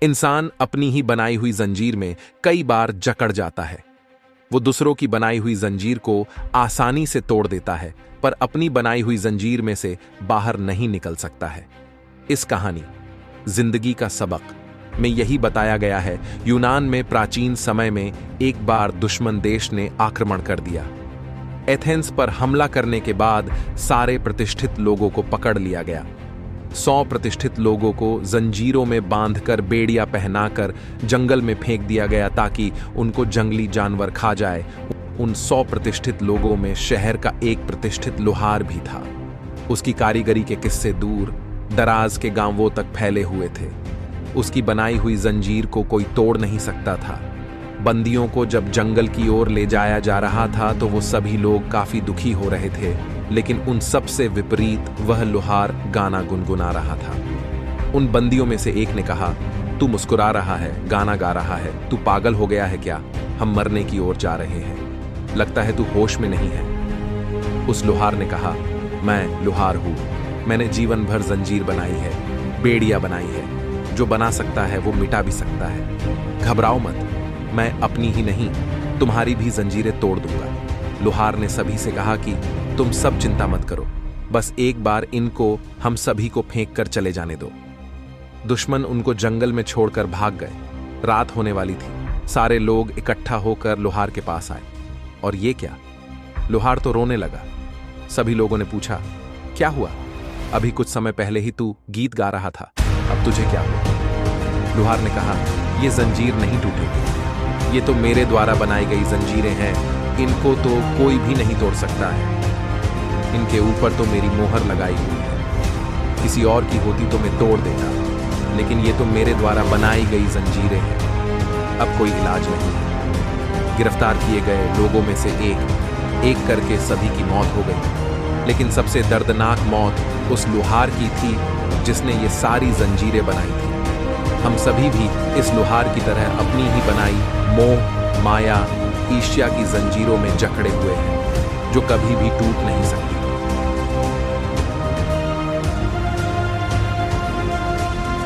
इंसान अपनी ही बनाई हुई जंजीर में कई बार जकड़ जाता है। वो दूसरों की बनाई हुई जंजीर को आसानी से तोड़ देता है, पर अपनी बनाई हुई जंजीर में से बाहर नहीं निकल सकता है। इस कहानी जिंदगी का सबक में यही बताया गया है। यूनान में प्राचीन समय में एक बार दुश्मन देश ने आक्रमण कर दिया। एथेंस पर हमला करने के बाद सारे प्रतिष्ठित लोगों को पकड़ लिया गया। 100 प्रतिष्ठित लोगों को जंजीरों में बांधकर बेड़िया पहनाकर जंगल में फेंक दिया गया ताकि उनको जंगली जानवर खा जाए। उन 100 प्रतिष्ठित लोगों में शहर का एक प्रतिष्ठित लोहार भी था। उसकी कारीगरी के किस्से दूर दराज के गांवों तक फैले हुए थे। उसकी बनाई हुई जंजीर को कोई तोड़ नहीं सकता था। बंदियों को जब जंगल की ओर ले जाया जा रहा था तो वो सभी लोग काफी दुखी हो रहे थे, लेकिन उन सबसे विपरीत वह लोहार गाना गुनगुना रहा था। उन बंदियों में से एक ने कहा, तू मुस्कुरा रहा है, गाना गा रहा है, तू पागल हो गया है क्या? हम मरने की ओर जा रहे हैं, लगता है तू होश में नहीं है। उस लोहार ने कहा, मैं लोहार हूं, मैंने जीवन भर जंजीर बनाई है, बेड़िया बनाई है। जो बना सकता है वो मिटा भी सकता है। घबराओ मत, मैं अपनी ही नहीं तुम्हारी भी जंजीरें तोड़ दूंगा। लोहार ने सभी से कहा कि तुम सब चिंता मत करो, बस एक बार इनको हम सभी को फेंक कर चले जाने दो। दुश्मन उनको जंगल में छोड़कर भाग गए। रात होने वाली थी। सारे लोग इकट्ठा होकर लोहार के पास आए। और ये क्या? लोहार तो रोने लगा। सभी लोगों ने पूछा, क्या हुआ? अभी कुछ समय पहले ही तू गीत गा रहा था, अब तुझे क्या हुआ? लोहार ने कहा, ये जंजीर नहीं टूटेगी, ये तो मेरे द्वारा बनाई गई जंजीरें हैं, इनको तो कोई भी नहीं तोड़ सकता है। इनके ऊपर तो मेरी मोहर लगाई हुई है, किसी और की होती तो मैं तोड़ देता, लेकिन ये तो मेरे द्वारा बनाई गई जंजीरें हैं, अब कोई इलाज नहीं है। गिरफ्तार किए गए लोगों में से एक करके सभी की मौत हो गई, लेकिन सबसे दर्दनाक मौत उस लोहार की थी जिसने ये सारी जंजीरें बनाई थी। हम सभी भी इस लोहार की तरह अपनी ही बनाई मोह, माया, ईर्ष्या की जंजीरों में जकड़े हुए हैं, जो कभी भी टूट नहीं सकती।